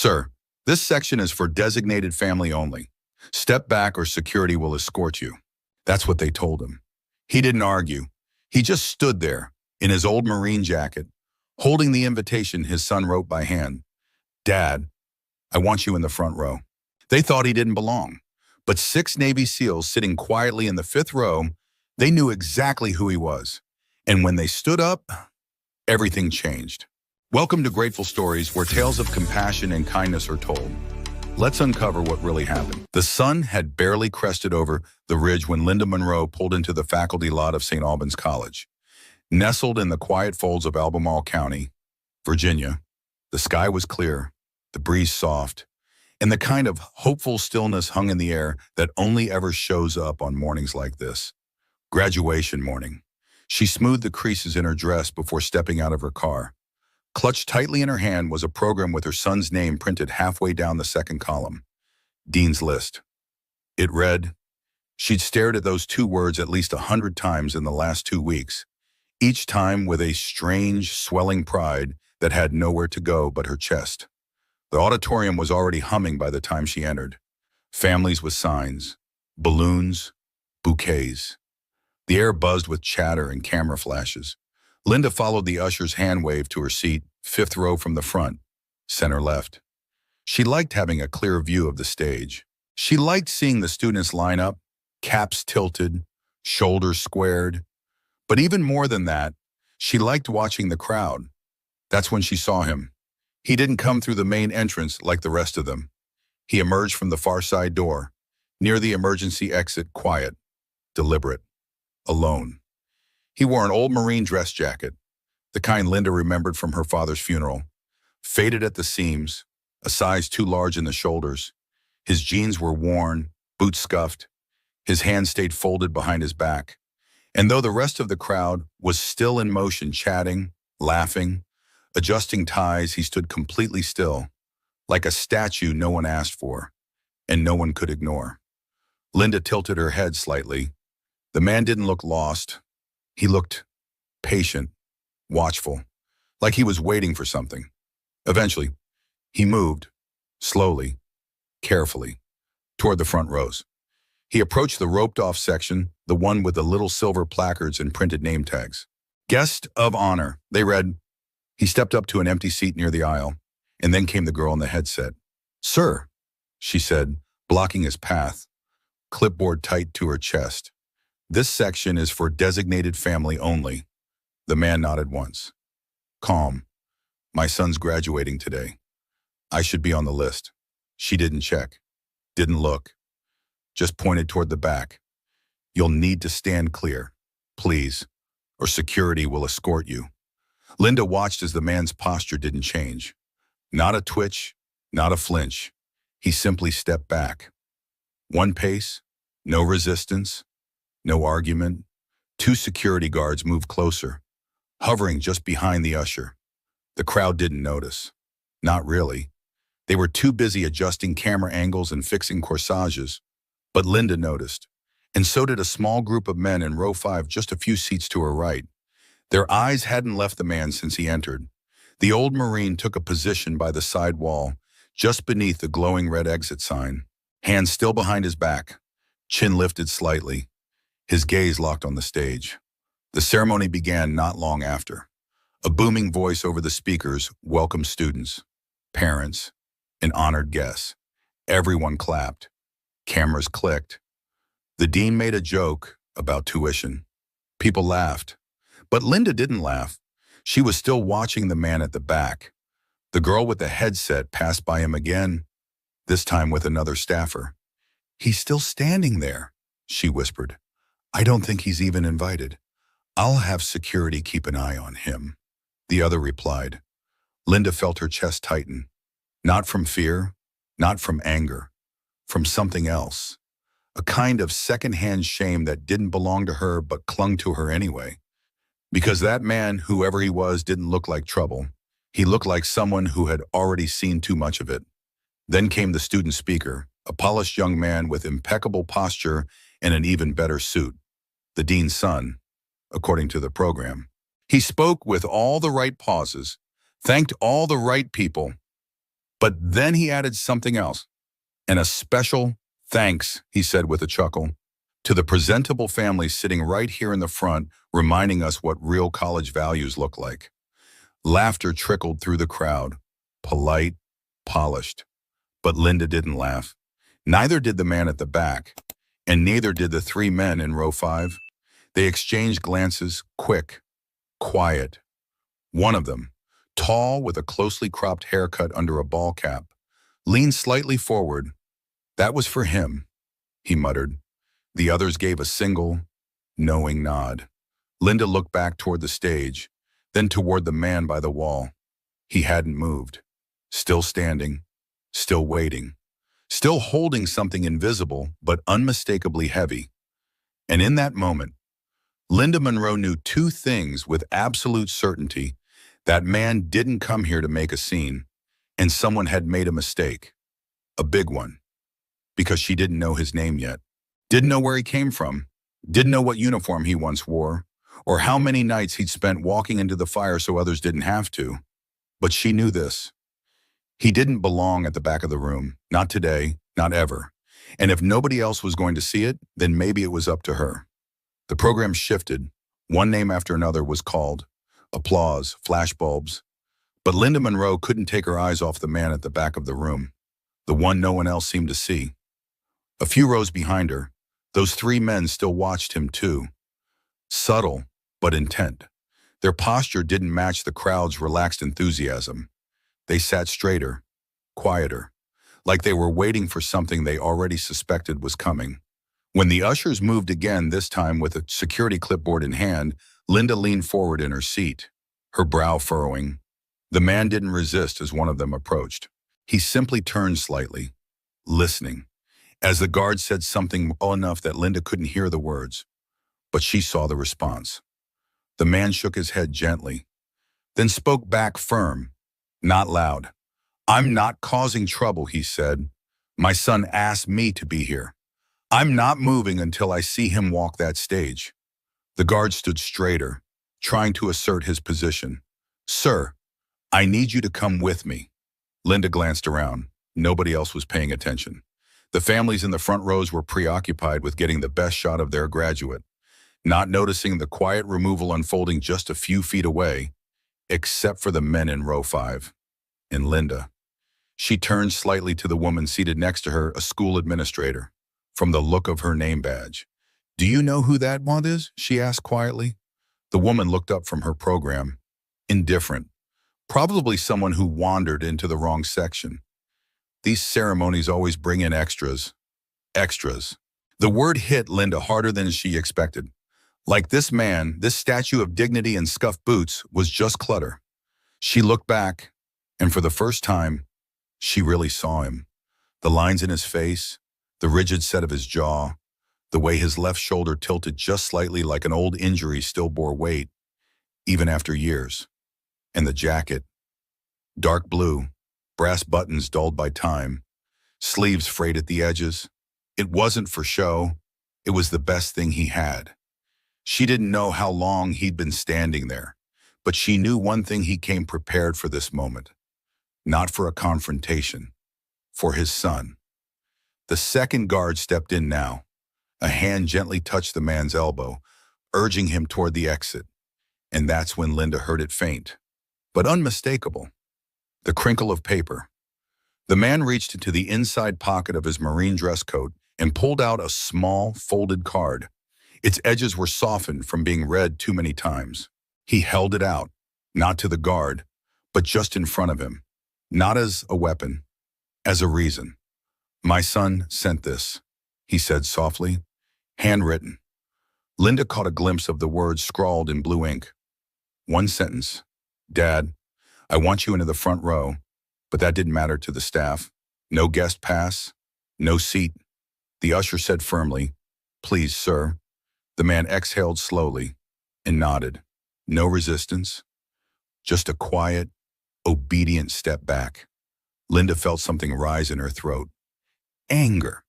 Sir, this section is for designated family only. Step back or security will escort you. That's what they told him. He didn't argue. He just stood there in his old Marine jacket, holding the invitation his son wrote by hand. Dad, I want you in the front row. They thought he didn't belong, but 6 Navy SEALs sitting quietly in the 5th row, they knew exactly who he was. And when they stood up, everything changed. Welcome to Grateful Stories, where tales of compassion and kindness are told. Let's uncover what really happened. The sun had barely crested over the ridge when Linda Monroe pulled into the faculty lot of St. Albans College. Nestled in the quiet folds of Albemarle County, Virginia, the sky was clear, the breeze soft, and the kind of hopeful stillness hung in the air that only ever shows up on mornings like this. Graduation morning. She smoothed the creases in her dress before stepping out of her car. Clutched tightly in her hand was a program with her son's name printed halfway down the second column. Dean's List. It read, she'd stared at those 2 words at least 100 times in the last 2 weeks, each time with a strange, swelling pride that had nowhere to go but her chest. The auditorium was already humming by the time she entered. Families with signs, balloons, bouquets. The air buzzed with chatter and camera flashes. Linda followed the usher's hand wave to her seat, 5th row from the front, center left. She liked having a clear view of the stage. She liked seeing the students line up, caps tilted, shoulders squared. But even more than that, she liked watching the crowd. That's when she saw him. He didn't come through the main entrance like the rest of them. He emerged from the far side door, near the emergency exit, quiet, deliberate, alone. He wore an old Marine dress jacket, the kind Linda remembered from her father's funeral, faded at the seams, a size too large in the shoulders. His jeans were worn, boots scuffed. His hands stayed folded behind his back. And though the rest of the crowd was still in motion, chatting, laughing, adjusting ties, he stood completely still, like a statue no one asked for, and no one could ignore. Linda tilted her head slightly. The man didn't look lost. He looked patient, watchful, like he was waiting for something. Eventually, he moved, slowly, carefully, toward the front rows. He approached the roped-off section, the one with the little silver placards and printed name tags. Guest of honor, they read. He stepped up to an empty seat near the aisle, and then came the girl in the headset. Sir, she said, blocking his path, clipboard tight to her chest. This section is for designated family only. The man nodded once. Calm. My son's graduating today. I should be on the list. She didn't check, didn't look, just pointed toward the back. You'll need to stand clear, please, or security will escort you. Linda watched as the man's posture didn't change. Not a twitch, not a flinch. He simply stepped back. 1 pace, no resistance, no argument. 2 security guards moved closer, hovering just behind the usher. The crowd didn't notice. Not really. They were too busy adjusting camera angles and fixing corsages. But Linda noticed, and so did a small group of men in row 5, just a few seats to her right. Their eyes hadn't left the man since he entered. The old Marine took a position by the side wall, just beneath the glowing red exit sign, hands still behind his back, chin lifted slightly. His gaze locked on the stage. The ceremony began not long after. A booming voice over the speakers welcomed students, parents, and honored guests. Everyone clapped. Cameras clicked. The dean made a joke about tuition. People laughed. But Linda didn't laugh. She was still watching the man at the back. The girl with the headset passed by him again, this time with another staffer. He's still standing there, she whispered. I don't think he's even invited. I'll have security keep an eye on him, the other replied. Linda felt her chest tighten, not from fear, not from anger, from something else, a kind of secondhand shame that didn't belong to her but clung to her anyway. Because that man, whoever he was, didn't look like trouble. He looked like someone who had already seen too much of it. Then came the student speaker, a polished young man with impeccable posture and an even better suit. The dean's son, according to the program. He spoke with all the right pauses, thanked all the right people, But then he added something else. And a special thanks, he said with a chuckle, to the presentable family sitting right here in the front, reminding us what real college values look like. Laughter trickled through the crowd, polite, polished. But Linda didn't laugh. Neither did the man at the back, and neither did the three men in row 5. They exchanged glances, quick, quiet. One of them, tall with a closely cropped haircut under a ball cap, leaned slightly forward. That was for him, he muttered. The others gave a single, knowing nod. Linda looked back toward the stage, then toward the man by the wall. He hadn't moved, still standing, still waiting, still holding something invisible but unmistakably heavy. And in that moment, Linda Monroe knew two things with absolute certainty. That man didn't come here to make a scene, and someone had made a mistake, a big one, because she didn't know his name yet, didn't know where he came from, didn't know what uniform he once wore, or how many nights he'd spent walking into the fire so others didn't have to. But she knew this. He didn't belong at the back of the room, not today, not ever. And if nobody else was going to see it, then maybe it was up to her. The program shifted. One name after another was called. Applause, flashbulbs. But Linda Monroe couldn't take her eyes off the man at the back of the room, the one no one else seemed to see. A few rows behind her, those three men still watched him too. Subtle, but intent. Their posture didn't match the crowd's relaxed enthusiasm. They sat straighter, quieter, like they were waiting for something they already suspected was coming. When the ushers moved again, this time with a security clipboard in hand, Linda leaned forward in her seat, her brow furrowing. The man didn't resist as one of them approached. He simply turned slightly, listening, as the guard said something well enough that Linda couldn't hear the words. But she saw the response. The man shook his head gently, then spoke back firm, not loud. "I'm not causing trouble," he said. "My son asked me to be here. I'm not moving until I see him walk that stage." The guard stood straighter, trying to assert his position. "Sir, I need you to come with me." Linda glanced around. Nobody else was paying attention. The families in the front rows were preoccupied with getting the best shot of their graduate, not noticing the quiet removal unfolding just a few feet away, except for the men in row 5. And Linda. She turned slightly to the woman seated next to her, a school administrator, from the look of her name badge. "Do you know who that one is?" she asked quietly. The woman looked up from her program, indifferent, probably someone who wandered into the wrong section. These ceremonies always bring in extras. Extras. The word hit Linda harder than she expected. Like this man, this statue of dignity and scuffed boots was just clutter. She looked back, and for the first time, she really saw him. The lines in his face, the rigid set of his jaw, the way his left shoulder tilted just slightly like an old injury still bore weight, even after years. And the jacket, dark blue, brass buttons dulled by time, sleeves frayed at the edges. It wasn't for show. It was the best thing he had. She didn't know how long he'd been standing there, but she knew one thing: he came prepared for this moment. Not for a confrontation, for his son. The second guard stepped in now. A hand gently touched the man's elbow, urging him toward the exit. And that's when Linda heard it faint, but unmistakable. The crinkle of paper. The man reached into the inside pocket of his marine dress coat and pulled out a small, folded card. Its edges were softened from being read too many times. He held it out, not to the guard, but just in front of him. Not as a weapon, as a reason. "My son sent this," he said softly, handwritten. Linda caught a glimpse of the words scrawled in blue ink. One sentence. "Dad, I want you into the front row," but that didn't matter to the staff. No guest pass, no seat. The usher said firmly, "Please, sir." The man exhaled slowly and nodded. No resistance, just a quiet, obedient step back. Linda felt something rise in her throat. Anger.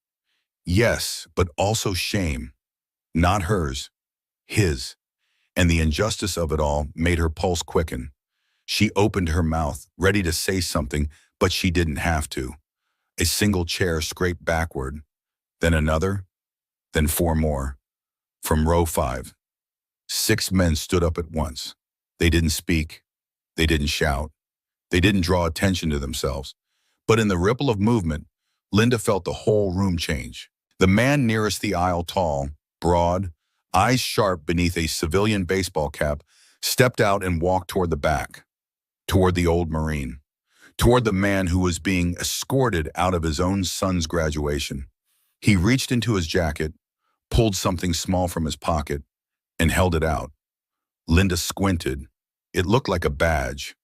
Yes, but also shame. Not hers, his. And the injustice of it all made her pulse quicken. She opened her mouth, ready to say something, But she didn't have to. A single chair scraped backward, then another, then four more. From row 5, 6 men stood up at once. They didn't speak. They didn't shout. They didn't draw attention to themselves. But in the ripple of movement, Linda felt the whole room change. The man nearest the aisle, tall, broad, eyes sharp beneath a civilian baseball cap, stepped out and walked toward the back, toward the old Marine, toward the man who was being escorted out of his own son's graduation. He reached into his jacket, pulled something small from his pocket, and held it out. Linda squinted. It looked like a badge,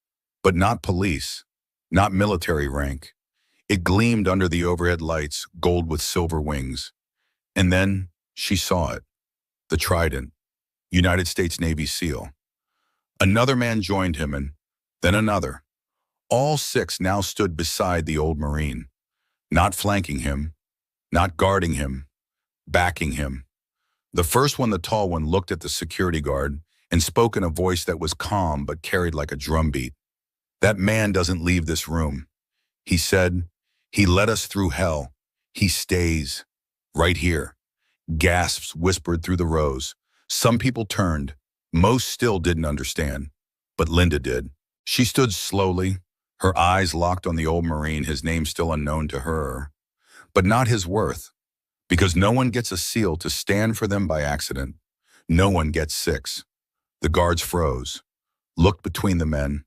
but not police, not military rank. It gleamed under the overhead lights, gold with silver wings. And then she saw it. The trident, United States Navy SEAL. Another man joined him, and then another. All 6 now stood beside the old Marine, not flanking him, not guarding him, backing him. The first one, the tall one, looked at the security guard and spoke in a voice that was calm but carried like a drumbeat. "That man doesn't leave this room," he said. "He led us through hell. He stays right here." Gasps whispered through the rows. Some people turned. Most still didn't understand, but Linda did. She stood slowly, her eyes locked on the old Marine, his name still unknown to her, but not his worth, because no one gets a SEAL to stand for them by accident. No one gets 6. The guards froze, looked between the men,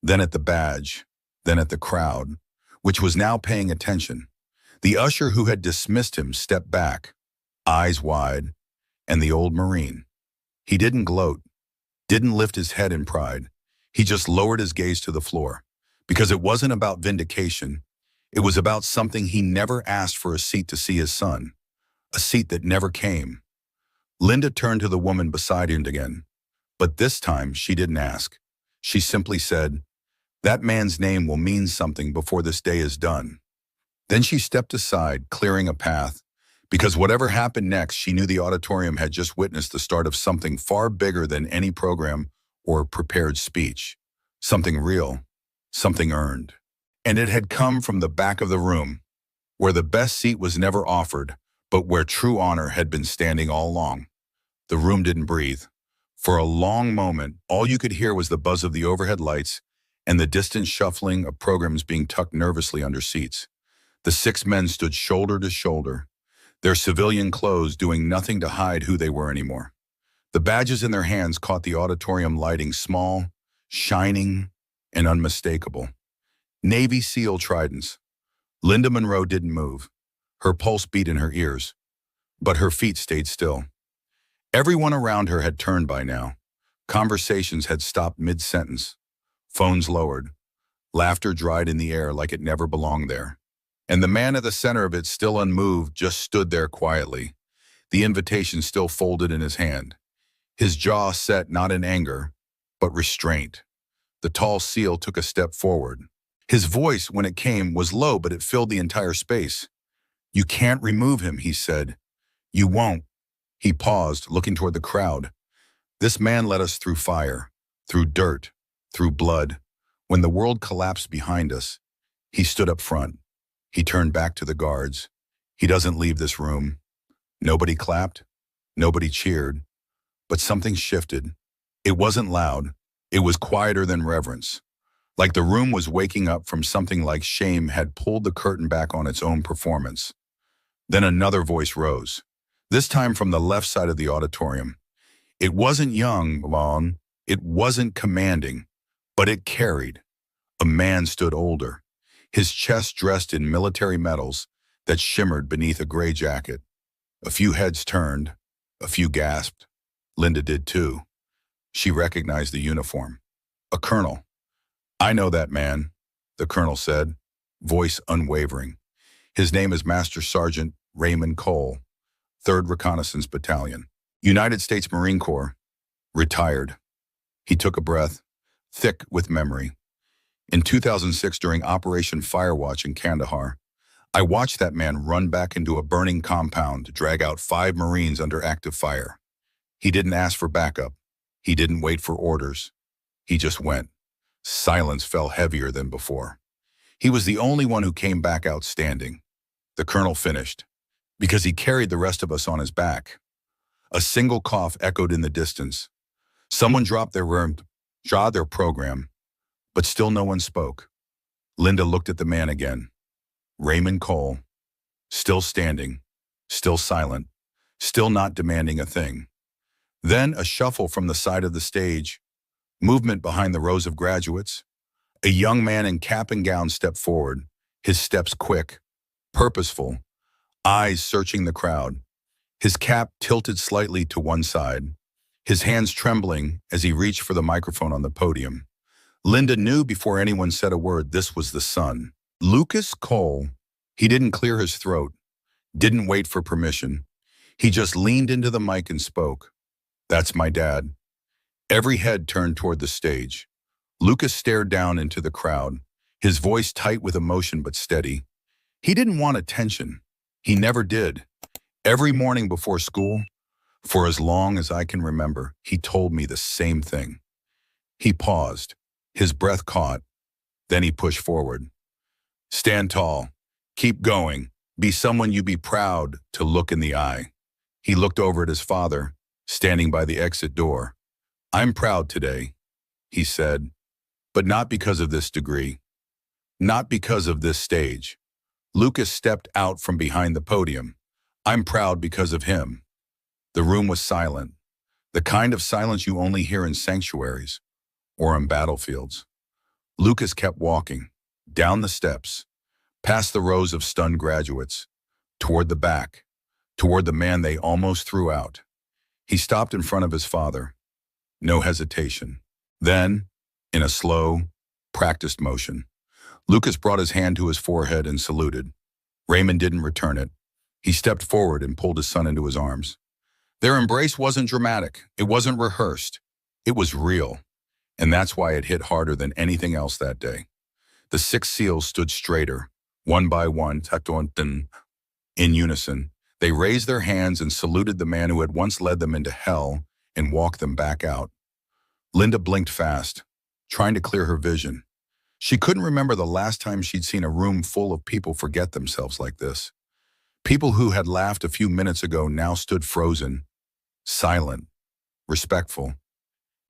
then at the badge, then at the crowd, which was now paying attention. The usher who had dismissed him stepped back, eyes wide, and the old Marine. He didn't gloat, didn't lift his head in pride. He just lowered his gaze to the floor, because it wasn't about vindication. It was about something. He never asked for a seat to see his son, a seat that never came. Linda turned to the woman beside him again, but this time she didn't ask. She simply said, "That man's name will mean something before this day is done." Then she stepped aside, clearing a path, because whatever happened next, she knew the auditorium had just witnessed the start of something far bigger than any program or prepared speech. Something real, something earned. And it had come from the back of the room, where the best seat was never offered, but where true honor had been standing all along. The room didn't breathe. For a long moment, all you could hear was the buzz of the overhead lights and the distant shuffling of programs being tucked nervously under seats. The 6 men stood shoulder to shoulder, their civilian clothes doing nothing to hide who they were anymore. The badges in their hands caught the auditorium lighting, small, shining, and unmistakable. Navy SEAL tridents. Linda Monroe didn't move. Her pulse beat in her ears, but her feet stayed still. Everyone around her had turned by now. Conversations had stopped mid-sentence. Phones lowered. Laughter dried in the air like it never belonged there. And the man at the center of it, still unmoved, just stood there quietly, the invitation still folded in his hand. His jaw set not in anger, but restraint. The tall SEAL took a step forward. His voice, when it came, was low, but it filled the entire space. "You can't remove him," he said. "You won't." He paused, looking toward the crowd. "This man led us through fire, through dirt, through blood. When the world collapsed behind us, he stood up front. He turned back to the guards. He doesn't leave this room." Nobody clapped. Nobody cheered. But something shifted. It wasn't loud. It was quieter than reverence. Like the room was waking up from something like shame had pulled the curtain back on its own performance. Then another voice rose, this time from the left side of the auditorium. It wasn't young, long, it wasn't commanding, but it carried. A man stood older, his chest dressed in military medals that shimmered beneath a gray jacket. A few heads turned, a few gasped. Linda did too. She recognized the uniform. A colonel. "I know that man," the colonel said, voice unwavering. "His name is Master Sergeant Raymond Cole, 3rd Reconnaissance Battalion, United States Marine Corps, retired." He took a breath, thick with memory. "In 2006, during Operation Firewatch in Kandahar, I watched that man run back into a burning compound to drag out 5 Marines under active fire. He didn't ask for backup. He didn't wait for orders. He just went." Silence fell heavier than before. He was the only one who came back out standing. The colonel finished, because he carried the rest of us on his back. A single cough echoed in the distance. Someone dropped their program, but still no one spoke. Linda looked at the man again. Raymond Cole, still standing, still silent, still not demanding a thing. Then a shuffle from the side of the stage, movement behind the rows of graduates. A young man in cap and gown stepped forward, his steps quick, purposeful, eyes searching the crowd. His cap tilted slightly to one side, his hands trembling as he reached for the microphone on the podium. Linda knew before anyone said a word this was the son. Lucas Cole. He didn't clear his throat, didn't wait for permission. He just leaned into the mic and spoke. That's my dad. Every head turned toward the stage. Lucas stared down into the crowd, his voice tight with emotion but steady. He didn't want attention. He never did. Every morning before school, for as long as I can remember, he told me the same thing. He paused, his breath caught, then he pushed forward. Stand tall, keep going, be someone you be proud to look in the eye. He looked over at his father, standing by the exit door. I'm proud today, he said, but not because of this degree, not because of this stage. Lucas stepped out from behind the podium. I'm proud because of him. The room was silent, the kind of silence you only hear in sanctuaries or on battlefields. Lucas kept walking, down the steps, past the rows of stunned graduates, toward the back, toward the man they almost threw out. He stopped in front of his father. No hesitation. Then, in a slow, practiced motion, Lucas brought his hand to his forehead and saluted. Raymond didn't return it. He stepped forward and pulled his son into his arms. Their embrace wasn't dramatic. It wasn't rehearsed. It was real. And that's why it hit harder than anything else that day. The 6 seals stood straighter, one by one, in unison. They raised their hands and saluted the man who had once led them into hell and walked them back out. Linda blinked fast, trying to clear her vision. She couldn't remember the last time she'd seen a room full of people forget themselves like this. People who had laughed a few minutes ago now stood frozen, silent, respectful.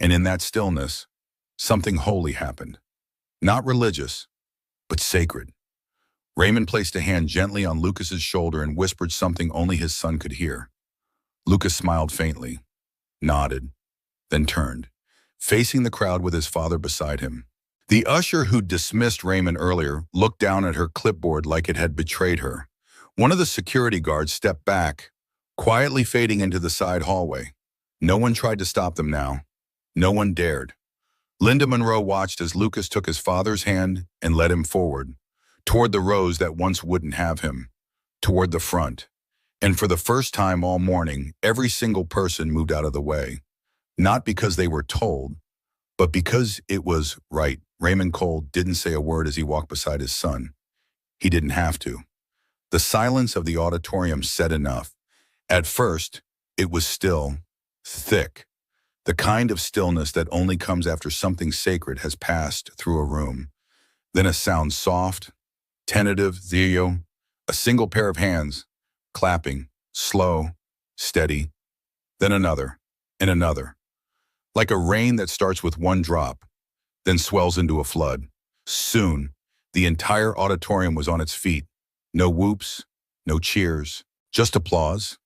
And in that stillness, something holy happened. Not religious, but sacred. Raymond placed a hand gently on Lucas's shoulder and whispered something only his son could hear. Lucas smiled faintly, nodded, then turned, facing the crowd with his father beside him. The usher who'd dismissed Raymond earlier looked down at her clipboard like it had betrayed her. One of the security guards stepped back, quietly fading into the side hallway. No one tried to stop them now. No one dared. Linda Monroe watched as Lucas took his father's hand and led him forward, toward the rows that once wouldn't have him, toward the front. And for the first time all morning, every single person moved out of the way. Not because they were told, but because it was right. Raymond Cole didn't say a word as he walked beside his son. He didn't have to. The silence of the auditorium said enough. At first, it was still, thick, the kind of stillness that only comes after something sacred has passed through a room. Then a sound soft, tentative, a single pair of hands, clapping, slow, steady, then another, and another. Like a rain that starts with one drop, then swells into a flood. Soon, the entire auditorium was on its feet. No whoops, no cheers, just applause.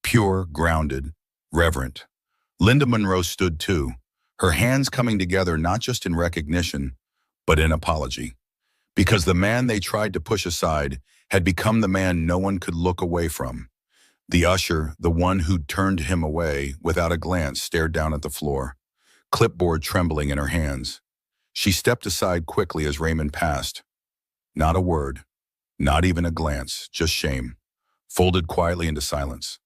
Pure, grounded, reverent. Linda Monroe stood too, her hands coming together not just in recognition, but in apology. Because the man they tried to push aside had become the man no one could look away from. The usher, the one who'd turned him away, without a glance stared down at the floor, clipboard trembling in her hands. She stepped aside quickly as Raymond passed. Not a word, not even a glance, just shame, folded quietly into silence.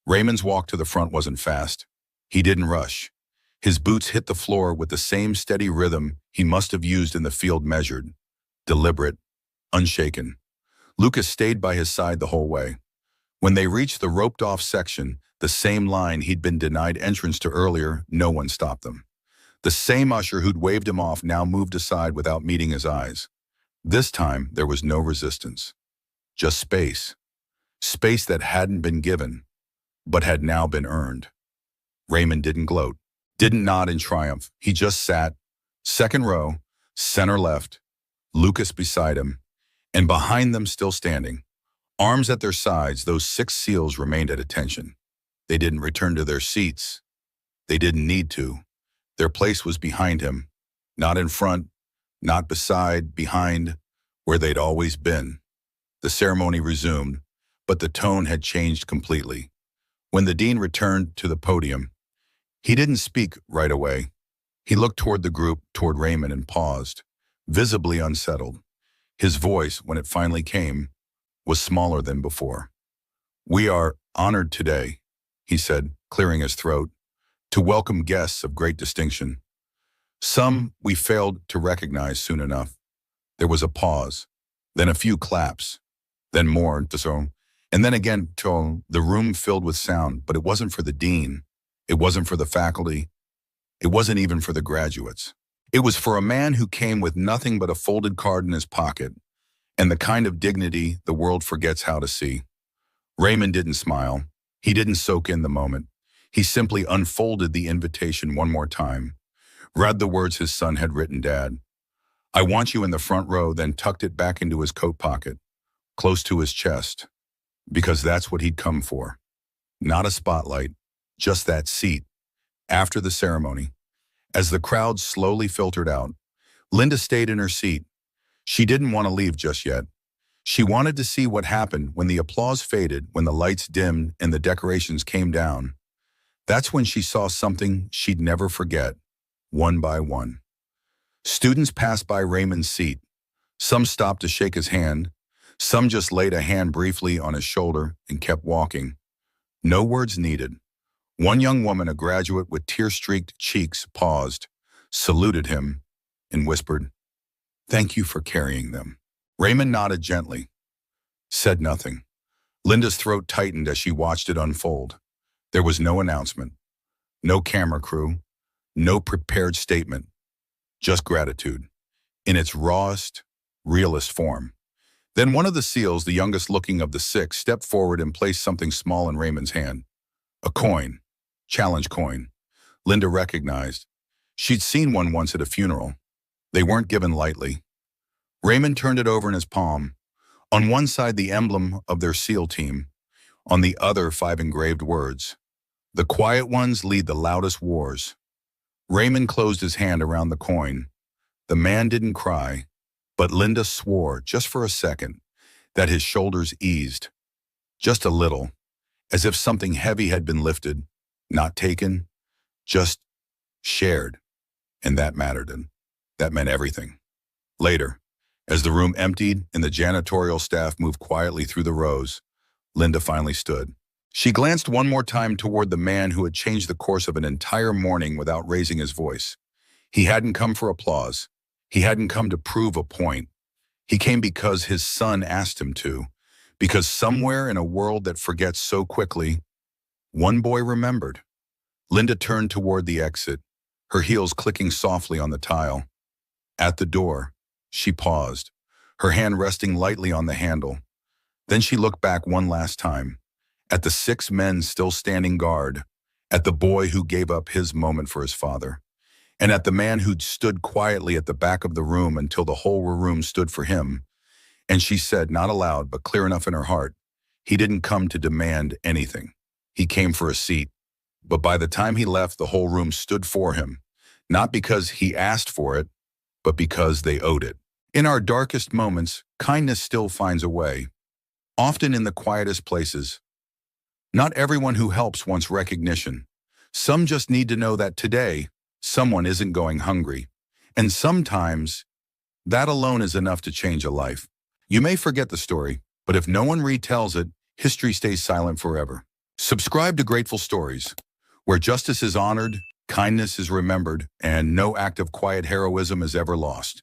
Raymond's walk to the front wasn't fast. He didn't rush. His boots hit the floor with the same steady rhythm he must have used in the field, measured, deliberate, unshaken. Lucas stayed by his side the whole way. When they reached the roped-off section, the same line he'd been denied entrance to earlier, no one stopped them. The same usher who'd waved him off now moved aside without meeting his eyes. This time, there was no resistance, just space. Space that hadn't been given, but had now been earned. Raymond didn't gloat, didn't nod in triumph. He just sat, second row, center left, Lucas beside him, and behind them still standing. Arms at their sides, those 6 SEALs remained at attention. They didn't return to their seats. They didn't need to. Their place was behind him, not in front, not beside, behind, where they'd always been. The ceremony resumed, but the tone had changed completely. When the dean returned to the podium, he didn't speak right away. He looked toward the group, toward Raymond, and paused, visibly unsettled. His voice, when it finally came, was smaller than before. "We are honored today," he said, clearing his throat, "to welcome guests of great distinction. Some we failed to recognize soon enough." There was a pause, then a few claps, then more, and then again, the room filled with sound, but it wasn't for the dean. It wasn't for the faculty. It wasn't even for the graduates. It was for a man who came with nothing but a folded card in his pocket, and the kind of dignity the world forgets how to see. Raymond didn't smile. He didn't soak in the moment. He simply unfolded the invitation one more time, read the words his son had written, "Dad, I want you in the front row," then tucked it back into his coat pocket, close to his chest, because that's what he'd come for. Not a spotlight, just that seat. After the ceremony, as the crowd slowly filtered out, Linda stayed in her seat. She didn't want to leave just yet. She wanted to see what happened when the applause faded, when the lights dimmed and the decorations came down. That's when she saw something she'd never forget, one by one. Students passed by Raymond's seat. Some stopped to shake his hand. Some just laid a hand briefly on his shoulder and kept walking. No words needed. One young woman, a graduate with tear-streaked cheeks, paused, saluted him, and whispered, "Thank you for carrying them." Raymond nodded gently, said nothing. Linda's throat tightened as she watched it unfold. There was no announcement, no camera crew, no prepared statement, just gratitude, in its rawest, realest form. Then one of the SEALs, the youngest looking of the 6, stepped forward and placed something small in Raymond's hand. A coin, challenge coin. Linda recognized. She'd seen one once at a funeral. They weren't given lightly. Raymond turned it over in his palm. On one side, the emblem of their SEAL team. On the other, 5 engraved words. "The quiet ones lead the loudest wars." Raymond closed his hand around the coin. The man didn't cry, but Linda swore, just for a second, that his shoulders eased. Just a little, as if something heavy had been lifted, not taken, just shared. And that mattered, and that meant everything. Later, as the room emptied and the janitorial staff moved quietly through the rows, Linda finally stood. She glanced one more time toward the man who had changed the course of an entire morning without raising his voice. He hadn't come for applause. He hadn't come to prove a point. He came because his son asked him to, because somewhere in a world that forgets so quickly, one boy remembered. Linda turned toward the exit, her heels clicking softly on the tile. At the door, she paused, her hand resting lightly on the handle. Then she looked back one last time, at the 6 men still standing guard, at the boy who gave up his moment for his father, and at the man who'd stood quietly at the back of the room until the whole room stood for him. And she said, not aloud, but clear enough in her heart, he didn't come to demand anything. He came for a seat. But by the time he left, the whole room stood for him, not because he asked for it, but because they owed it. In our darkest moments, kindness still finds a way, often in the quietest places. Not everyone who helps wants recognition. Some just need to know that today, someone isn't going hungry. And sometimes, that alone is enough to change a life. You may forget the story, but if no one retells it, history stays silent forever. Subscribe to Grateful Stories, where justice is honored, kindness is remembered, and no act of quiet heroism is ever lost.